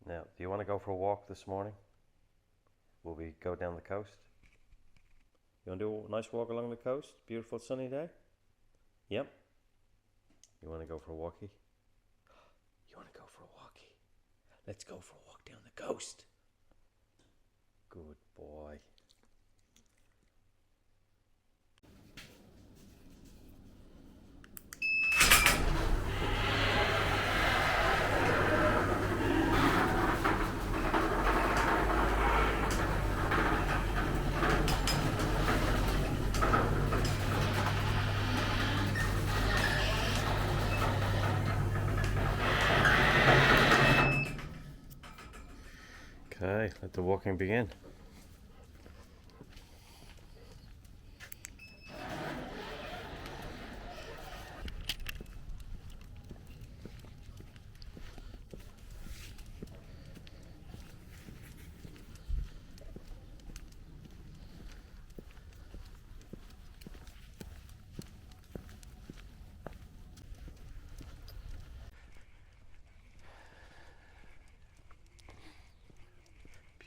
Now, do you want to go for a walk this morning? Will we go down the coast? You want to do a nice walk along the coast? Beautiful sunny day? Yep. You want to go for a walkie? You want to go for a walkie? Let's go for a walk down the coast. Good boy. Okay, let the walking begin.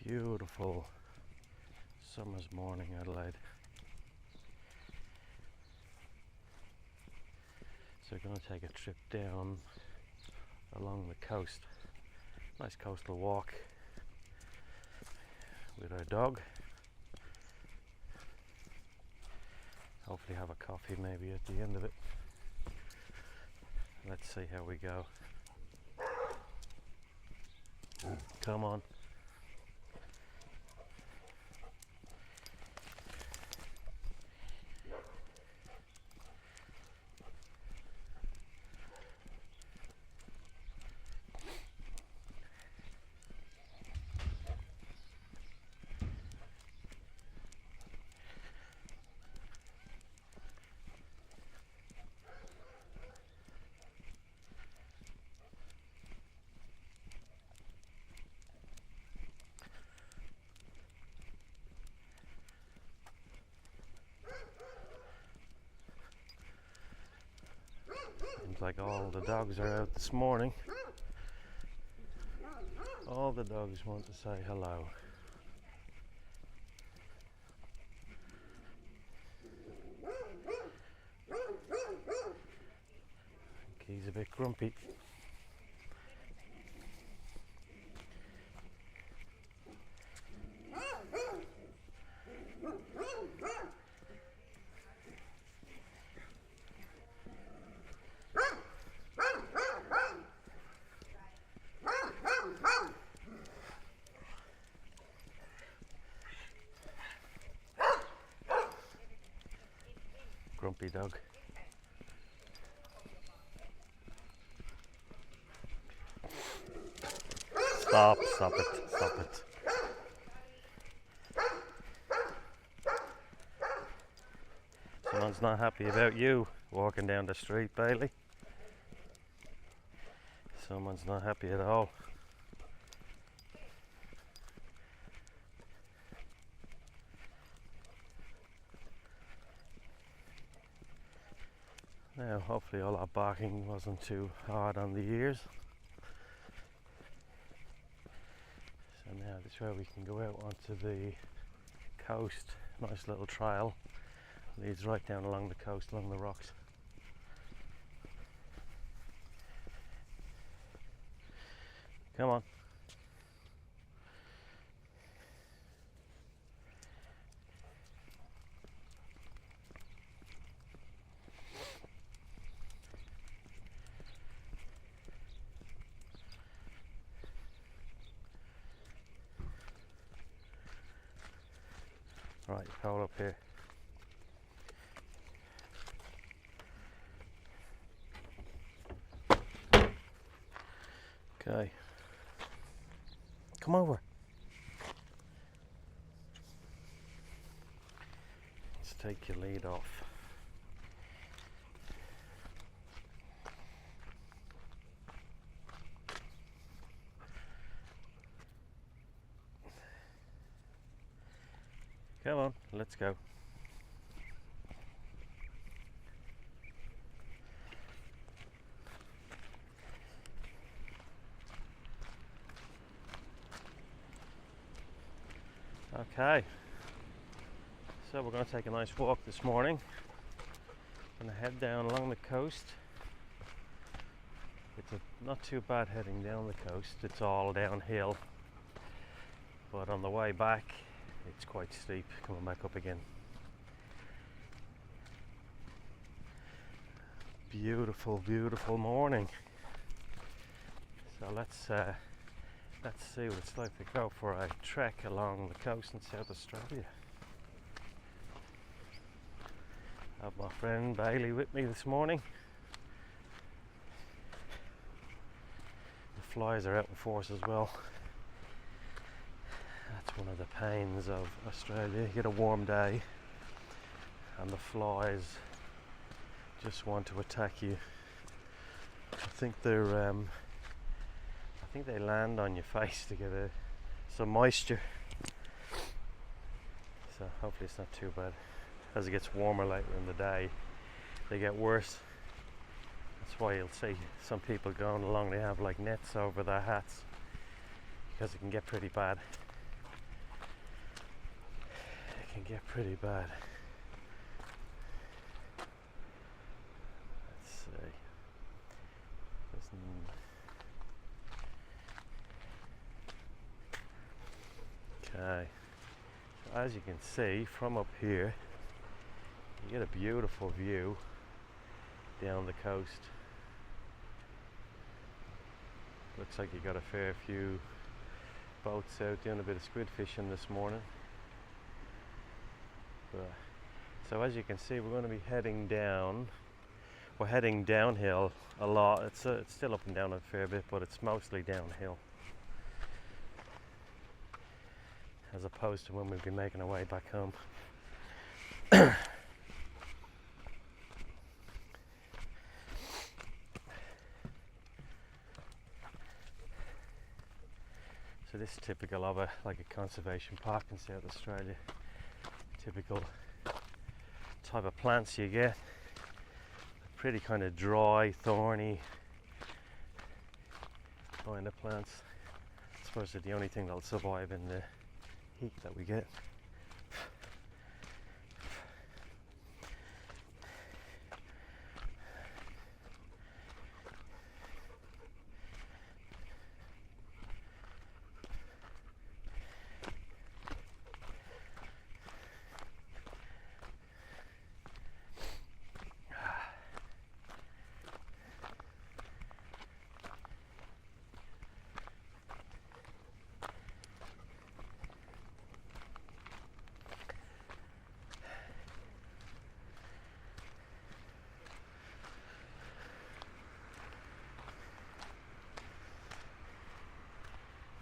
Beautiful summer's morning, Adelaide. So we're going to take a trip down along the coast. Nice coastal walk with our dog. Hopefully have a coffee maybe at the end of it. Let's see how we go. Come on. Seems like all the dogs are out this morning. All the dogs want to say hello. He's a bit grumpy. Grumpy dog. Stop it. Someone's not happy about you walking down the street, Bailey. Someone's not happy at all. Now, hopefully all that barking wasn't too hard on the ears. So now this is where we can go out onto the coast. Nice little trail. Leads right down along the coast, along the rocks. Come on. Right, hold up here. Okay. Come over. Let's take your lead off. Come on, let's go. Okay, so we're going to take a nice walk this morning. Going to head down along the coast. It's not too bad heading down the coast. It's all downhill, but on the way back it's quite steep coming back up again. Beautiful, beautiful morning. So let's see what it's like to go for a trek along the coast in South Australia. I have my friend Bailey with me this morning. The flies are out in force as well. That's one of the pains of Australia. You get a warm day and the flies just want to attack you. I think they land on your face to get some moisture. So hopefully it's not too bad. As it gets warmer later in the day, they get worse. That's why you'll see some people going along, they have like nets over their hats, because it can get pretty bad. It can get pretty bad. Let's see. Okay. So as you can see from up here, you get a beautiful view down the coast. Looks like you got a fair few boats out doing a bit of squid fishing this morning. So as you can see, we're going to be heading down. We're heading downhill a lot. It's still up and down a fair bit, but it's mostly downhill, as opposed to when we'll be making our way back home. So this is typical of a conservation park in South Australia. Typical type of plants you get. Pretty kind of dry, thorny kind of plants. I suppose they're the only thing that'll survive in the heat that we get.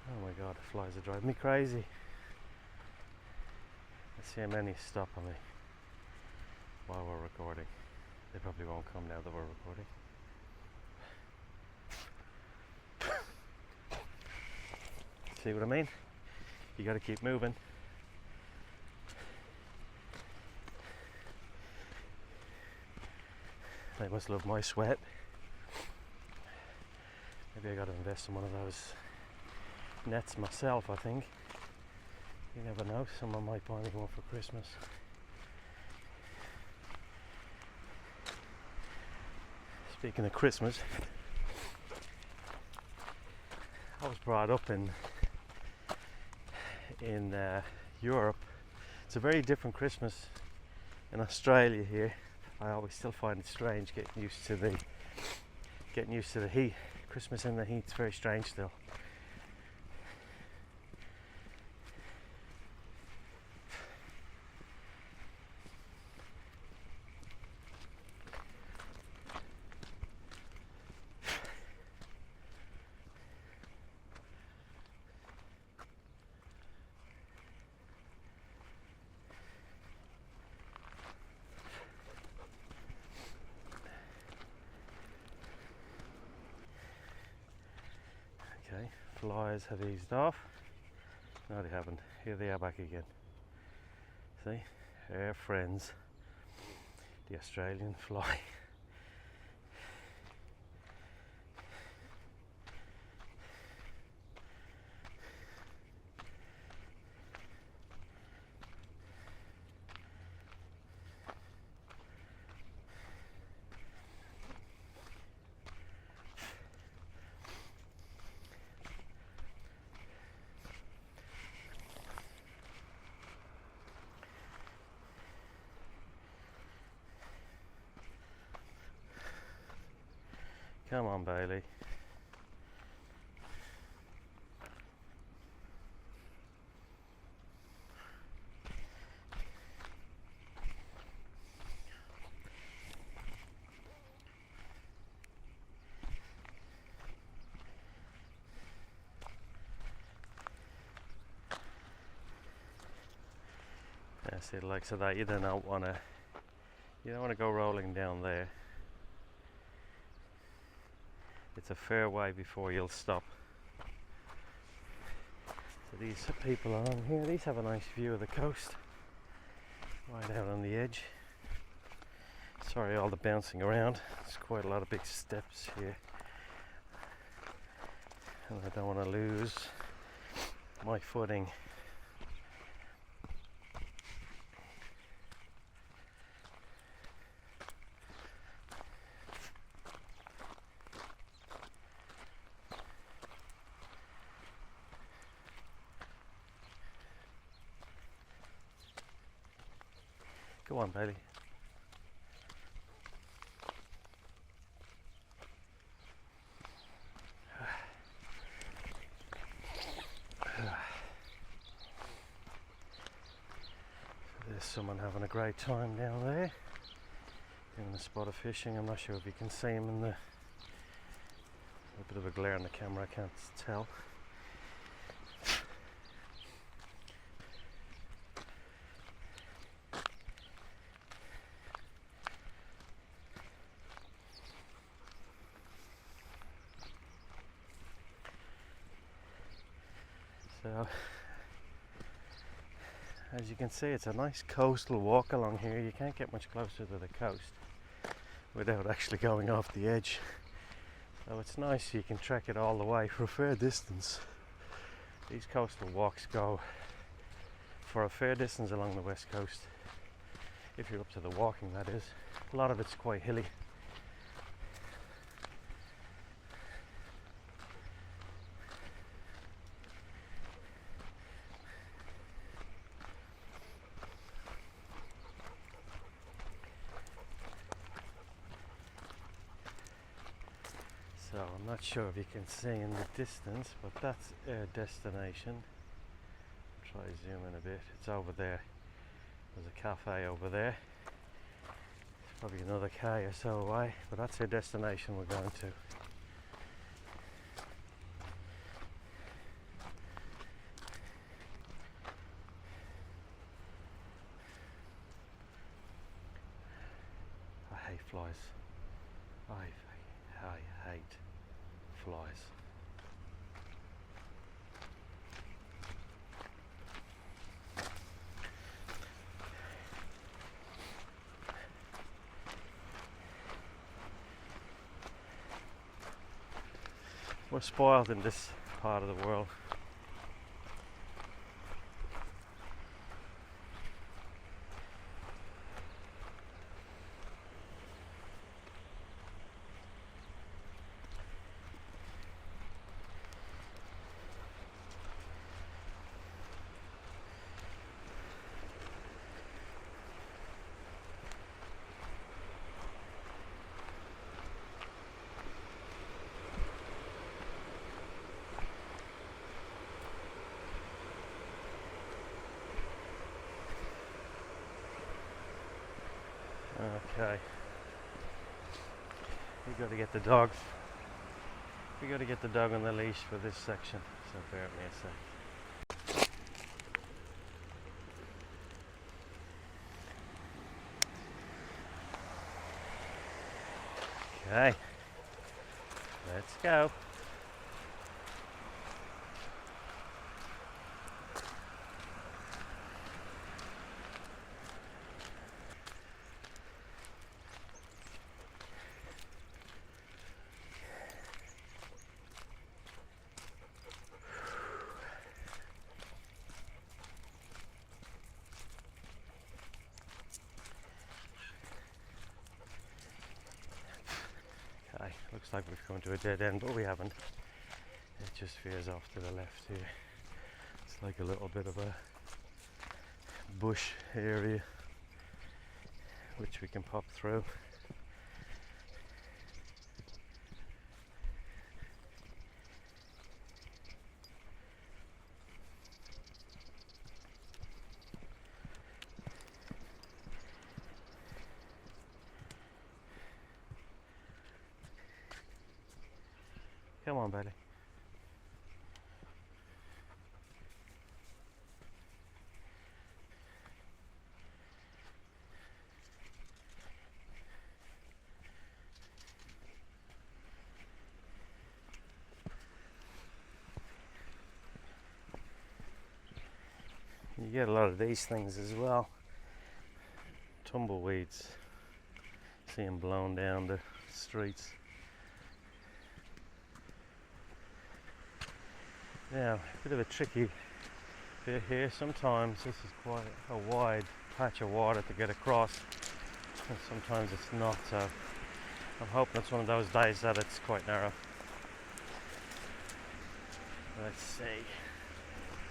Oh my god, the flies are driving me crazy. Let's see how many stop on me while we're recording. They probably won't come now that we're recording. See what I mean? You gotta keep moving. They must love my sweat. Maybe I gotta invest in one of those nets myself, I think. You never know, someone might buy me one for Christmas. Speaking of Christmas, I was brought up in Europe. It's a very different Christmas in Australia here. I always still find it strange getting used to the heat. Christmas in the heat's very strange still. Okay, flies have eased off. No, they haven't. Here they are back again. See, our friends, the Australian fly. Come on, Bailey. Yeah, see the likes of that. You don't want to go rolling down there. It's a fair way before you'll stop. So these people along here, these have a nice view of the coast, right out on the edge. Sorry, all the bouncing around. There's quite a lot of big steps here, and I don't want to lose my footing. Go on, Bailey. There's someone having a great time down there doing a spot of fishing. I'm not sure if you can see him in the a bit of a glare on the camera, I can't tell. So, as you can see, it's a nice coastal walk along here. You can't get much closer to the coast without actually going off the edge. So it's nice, you can trek it all the way for a fair distance. These coastal walks go for a fair distance along the west coast, if you're up to the walking, that is. A lot of it's quite hilly. So I'm not sure if you can see in the distance, but that's our destination. I'll try to zoom in a bit. It's over there. There's a cafe over there. It's probably another K or so away, but that's our destination we're going to. I hate flies. I hate flies. We're spoiled in this part of the world. Okay. We got to get the dog. We got to get the dog on the leash for this section. So bear with me a sec. Okay. Let's go. Okay, looks like we've come to a dead end, but we haven't. It just veers off to the left here. It's like a little bit of a bush area which we can pop through. Come on, Bailey. You get a lot of these things as well. Tumbleweeds. See them blown down the streets. Now, a bit of a tricky bit here. Sometimes this is quite a wide patch of water to get across, and sometimes it's not. So I'm hoping it's one of those days that it's quite narrow. Let's see.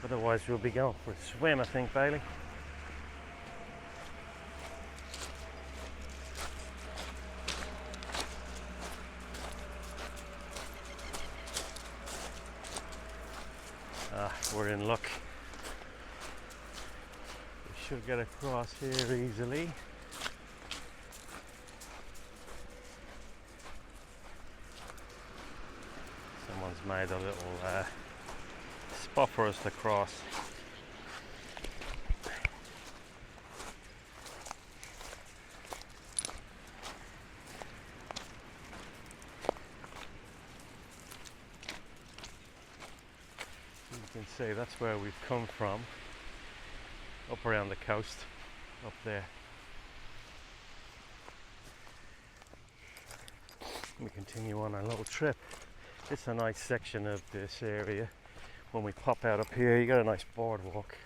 Otherwise we'll be going for a swim, I think, Bailey. We're in luck. We should get across here easily. Someone's made a little spot for us to cross. You can see that's where we've come from, up around the coast, up there. We continue on our little trip. It's a nice section of this area. When we pop out up here, you got a nice boardwalk.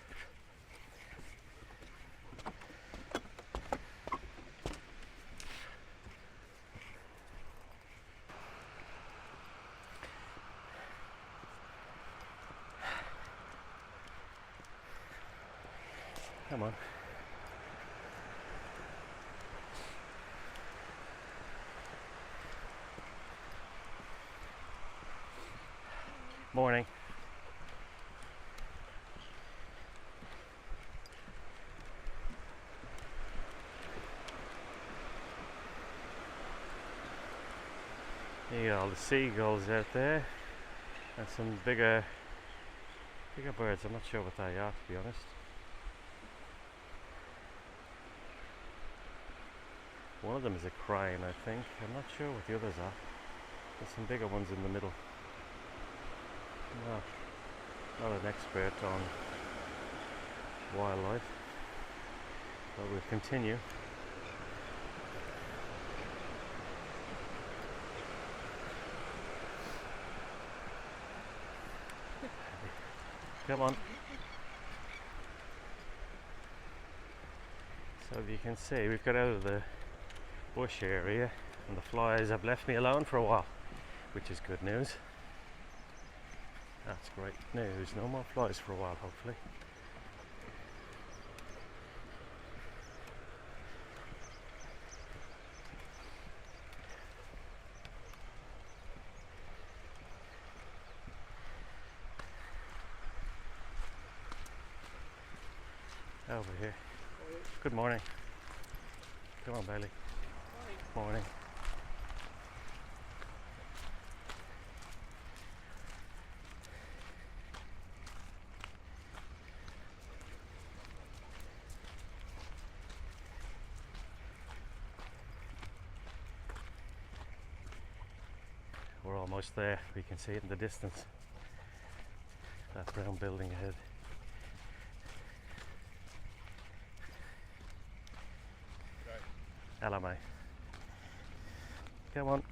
Come on. Morning. You got all the seagulls out there and some bigger birds. I'm not sure what they are, to be honest. One of them is a crane, I think. I'm not sure what the others are. There's some bigger ones in the middle. Not an expert on wildlife, but we'll continue. Come on. So you can see we've got out of the bush area and the flies have left me alone for a while, which is good news. That's great news. No more flies for a while, hopefully. Over here. Good morning. Come on, Bailey. Morning. We're almost there. We can see it in the distance. That brown building ahead. Hello, mate. Come on.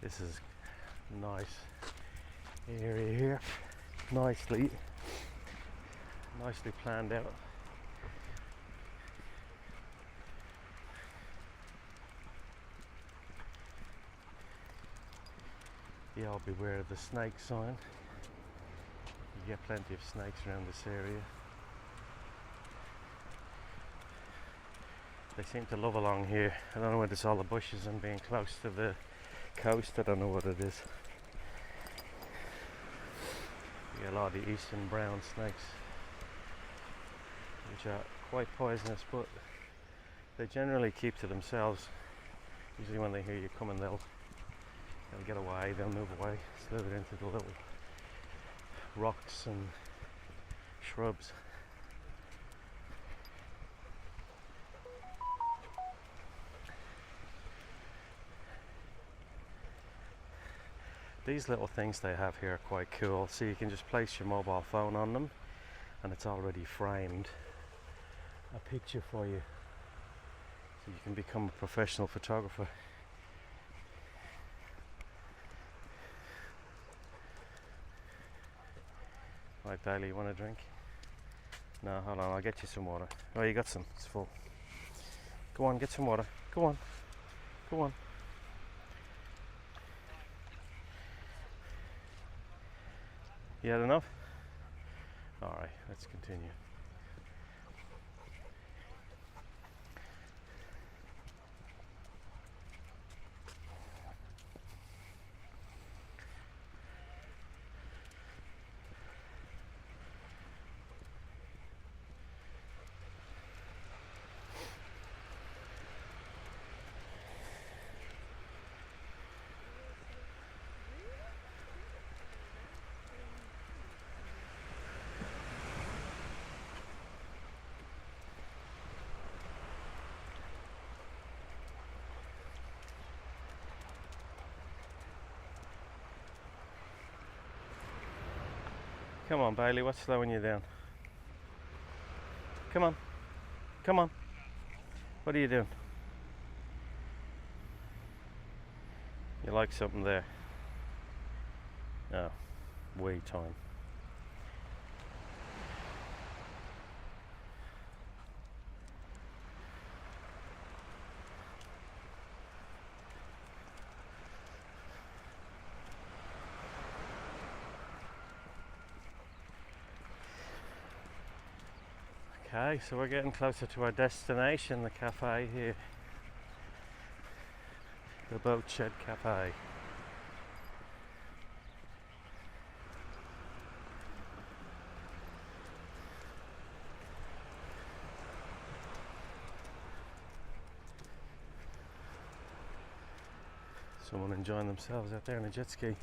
This is a nice area here. Nicely planned out. Yeah, I'll beware of the snake sign. You get plenty of snakes around this area. They seem to love along here. I don't know whether it's all the bushes and being close to the coast. I don't know what it is. You get a lot of the eastern brown snakes. which are quite poisonous, but they generally keep to themselves. Usually when they hear you coming, they'll get away, they'll move away, slither into the little rocks and shrubs. These little things they have here are quite cool. So you can just place your mobile phone on them and it's already framed a picture for you. So you can become a professional photographer. Right, Daly, you want a drink? No, hold on, I'll get you some water. Oh, you got some, it's full. Go on, get some water. Go on, go on. You had enough? Alright, let's continue. Come on, Bailey, what's slowing you down? Come on. Come on. What are you doing? You like something there? Oh, wee time. Okay, so we're getting closer to our destination, the cafe here. The Boat Shed Cafe. Someone enjoying themselves out there in a jet ski.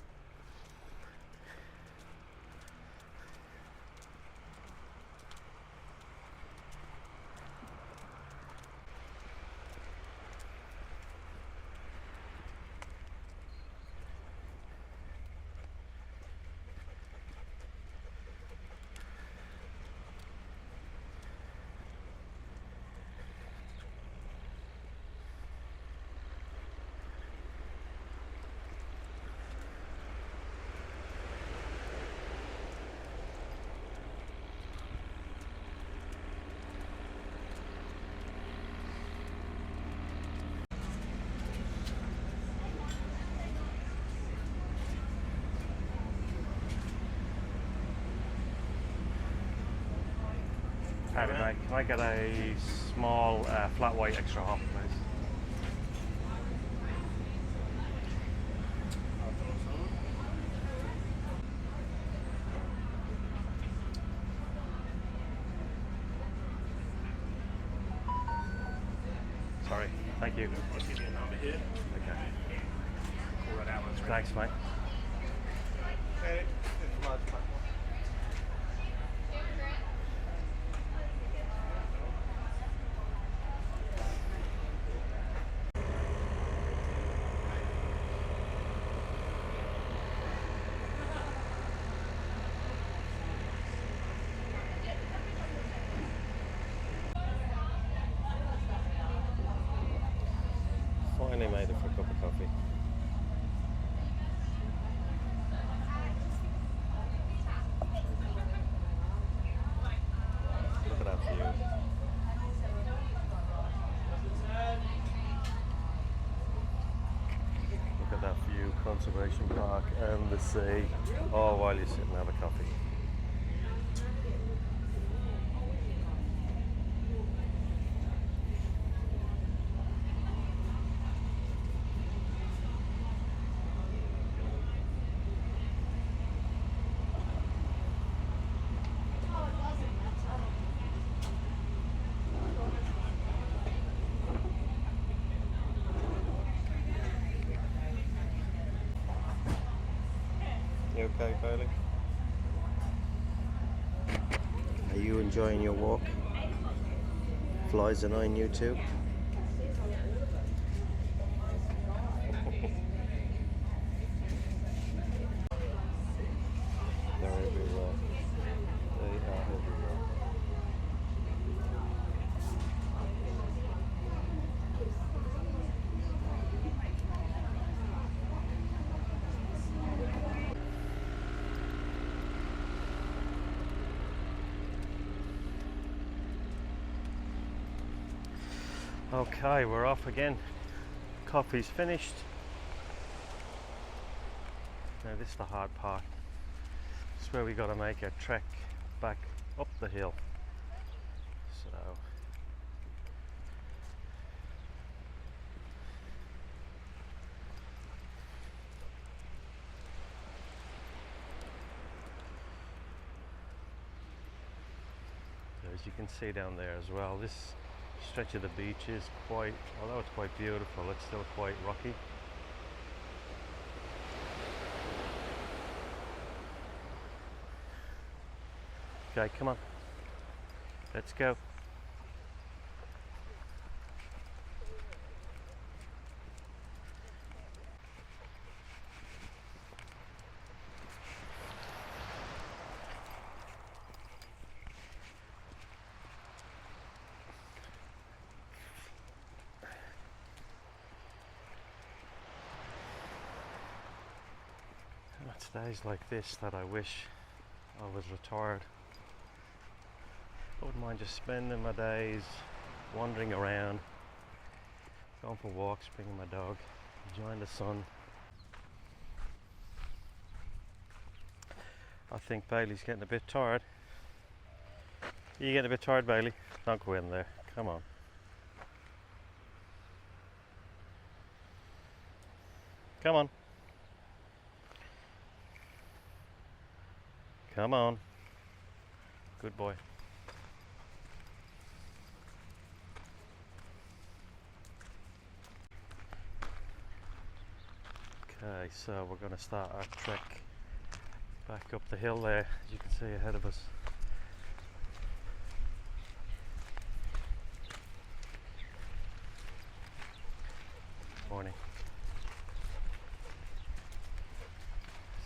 Howdy, mate. Can I get a small flat white extra hot, please? Sorry, thank you. I'll give you a number here. Okay. Call that out when it's ready. Thanks, mate. Okay. It's large pack. Finally made it for a cup of coffee. Look at that view. Look at that view, Conservation Park and the sea. All while you sit and have a coffee. Okay, Bailey? Are you enjoying your walk? Flies annoying you too? They're everywhere. They are everywhere. Okay, we're off again. Coffee's finished. Now this is the hard part. This is where we got to make a trek back up the hill. So as you can see down there as well, this stretch of the beach is quite, although it's quite beautiful, it's still quite rocky. Okay, come on, let's go. It's days like this that I wish I was retired. I wouldn't mind just spending my days wandering around, going for walks, bringing my dog, enjoying the sun. I think Bailey's getting a bit tired. Are you getting a bit tired, Bailey? Don't go in there. Come on. Come on. Come on. Good boy. Okay, so we're going to start our trek back up the hill there, as you can see ahead of us. Morning.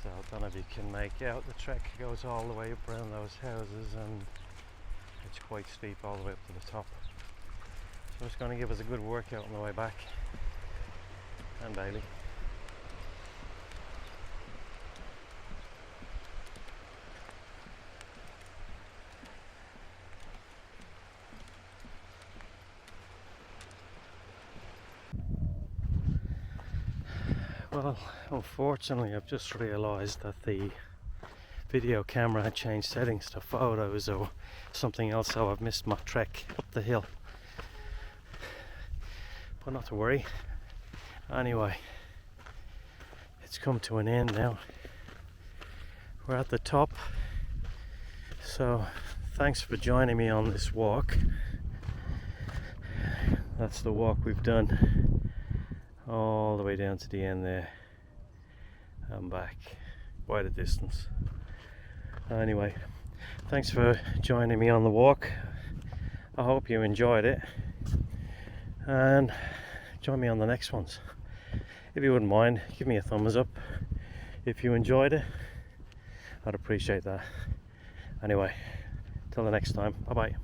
So I don't know if you can make out, the trek goes all the way up around those houses and it's quite steep all the way up to the top. So it's going to give us a good workout on the way back. And Bailey. Well, unfortunately I've just realised that the video camera had changed settings to photos or something else, so I've missed my trek up the hill. But not to worry. Anyway, it's come to an end now. We're at the top. So thanks for joining me on this walk. That's the walk we've done all the way down to the end there and back, quite a distance. Anyway, thanks for joining me on the walk. I hope you enjoyed it and join me on the next ones. If you wouldn't mind, give me a thumbs up if you enjoyed it. I'd appreciate that. Anyway, till the next time, bye bye.